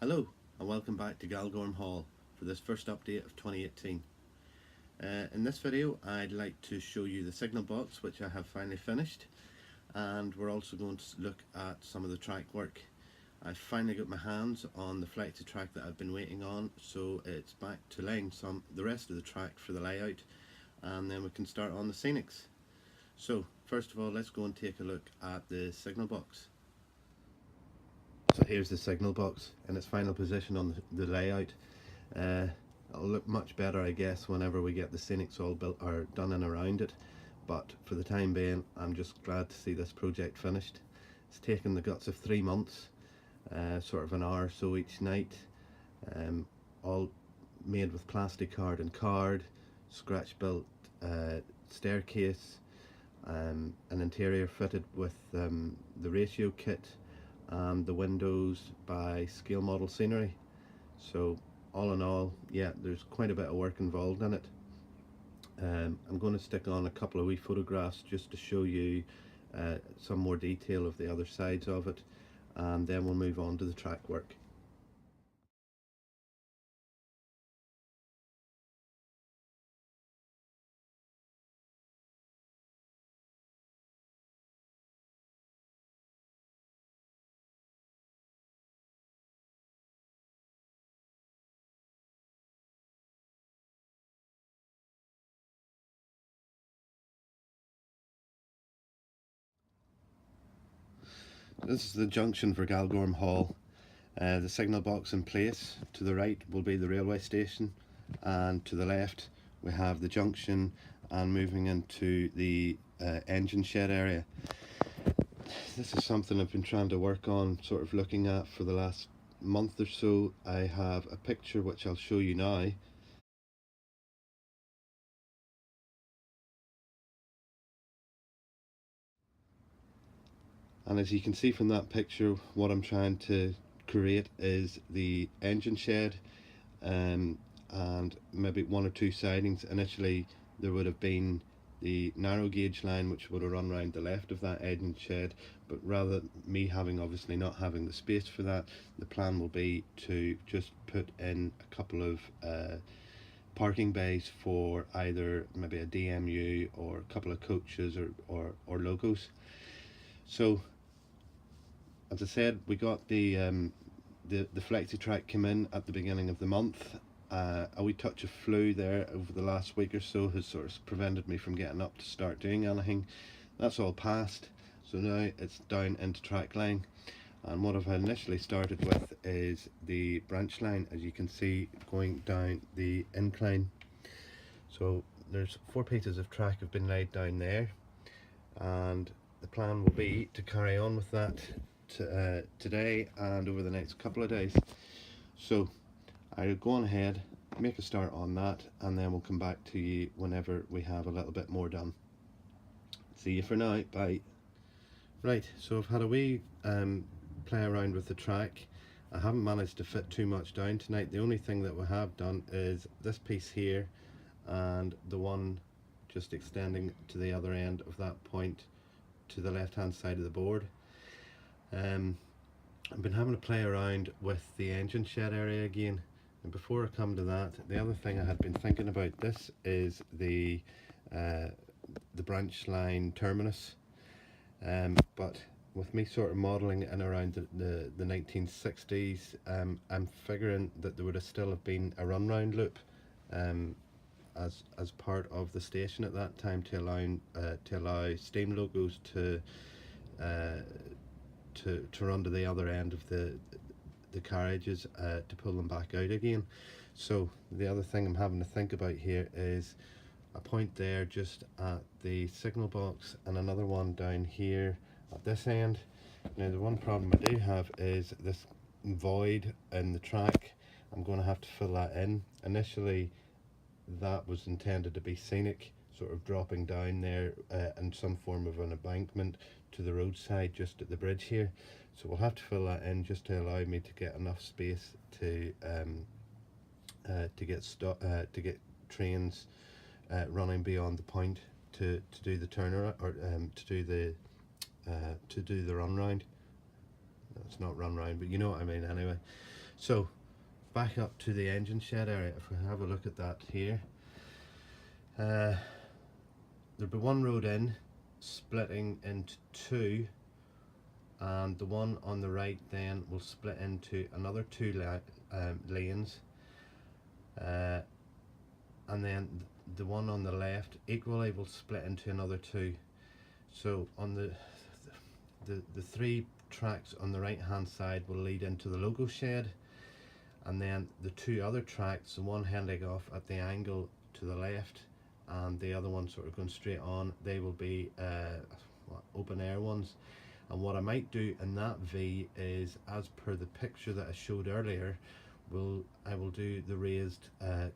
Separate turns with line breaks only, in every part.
Hello and welcome back to Galgorm Hall for this first update of 2018. In this video I'd like to show you the signal box, which I have finally finished, and we're also going to look at some of the track work. I've finally got my hands on the flexi track that I've been waiting on, so it's back to laying the rest of the track for the layout, and then we can start on the scenics. So first of all, let's go and take a look at the signal box. So here's the signal box in its final position on the layout. It'll look much better, I guess, whenever we get the scenics all built or done and around it, but for the time being I'm just glad to see this project finished. It's taken the guts of 3 months, sort of an hour or so each night, all made with plastic card and card, scratch built staircase, an interior fitted with the ratio kit, and the windows by Scale Model Scenery. So all in all, yeah, there's quite a bit of work involved in it. I'm going to stick on a couple of wee photographs just to show you some more detail of the other sides of it, and then we'll move on to the track work. This is the junction for Galgorm Hall. The signal box in place. To the right will be the railway station, and to the left we have the junction and moving into the engine shed area. This is something I've been trying to work on, sort of looking at for the last month or so. I have a picture which I'll show you now. And as you can see from that picture, what I'm trying to create is the engine shed, and maybe one or two sidings. Initially there would have been the narrow gauge line which would have run around the left of that engine shed, but rather me obviously not having the space for that, the plan will be to just put in a couple of parking bays for either maybe a DMU or a couple of coaches or logos. So as I said, we got the flexi track came in at the beginning of the month. A wee touch of flu there over the last week or so has sort of prevented me from getting up to start doing anything. That's all passed, so now it's down into track line, and what I've initially started with is the branch line, as you can see, going down the incline. So there's 4 pieces of track have been laid down there, and the plan will be to carry on with that today and over the next couple of days. So I'll go on ahead, make a start on that, and then we'll come back to you whenever we have a little bit more done. See you for now, bye. Right, so I've had a wee play around with the track. I haven't managed to fit too much down tonight. The only thing that we have done is this piece here and the one just extending to the other end of that point to the left hand side of the board. I've been having to play around with the engine shed area again, and before I come to that, the other thing I had been thinking about, this is the branch line terminus, but with me sort of modelling in around the 1960s, I'm figuring that there would have still have been a run round loop as part of the station at that time to allow steam locos to run to the other end of the carriages to pull them back out again. So the other thing I'm having to think about here is a point there just at the signal box and another one down here at this end. Now the one problem I do have is this void in the track. I'm going to have to fill that in. Initially that was intended to be scenic, sort of dropping down there in some form of an embankment to the roadside just at the bridge here. So we'll have to fill that in just to allow me to get enough space to get trains running beyond the point to do the turnaround, or to do the run round. No, it's not run round, but you know what I mean anyway. So back up to the engine shed area. If we have a look at that here, there'll be one road in splitting into two, and the one on the right then will split into another two lanes, and then the one on the left equally will split into another two. So on the three tracks on the right hand side will lead into the logo shed, and then the two other tracks, the one heading off at the angle to the left and the other one sort of going straight on, they will be open air ones. And what I might do in that V is, as per the picture that I showed earlier, I will do the raised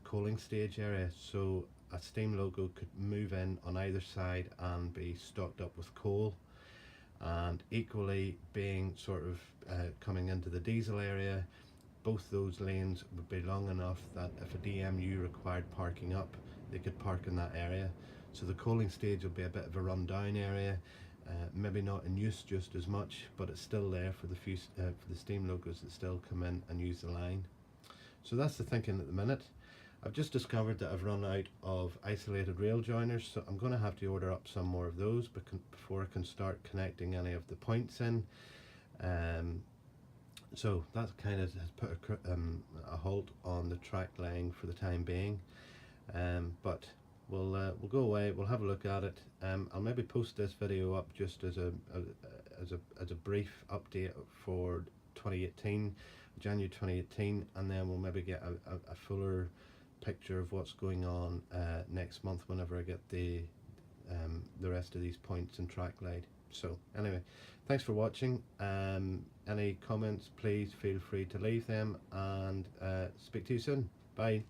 coaling stage area, so a steam logo could move in on either side and be stocked up with coal. And equally, being sort of coming into the diesel area, both those lanes would be long enough that if a DMU required parking up, they could park in that area. So the coaling stage will be a bit of a rundown area, maybe not in use just as much, but it's still there for the steam locos that still come in and use the line. So that's the thinking at the minute. I've just discovered that I've run out of isolated rail joiners, so I'm going to have to order up some more of those before I can start connecting any of the points in. So that kind of has put a halt on the track laying for the time being, but we'll go away, we'll have a look at it. I'll maybe post this video up just as a brief update for 2018, January 2018, and then we'll maybe get a fuller picture of what's going on next month whenever I get the rest of these points and track laid. So anyway, thanks for watching. Any comments, please feel free to leave them, and speak to you soon. Bye.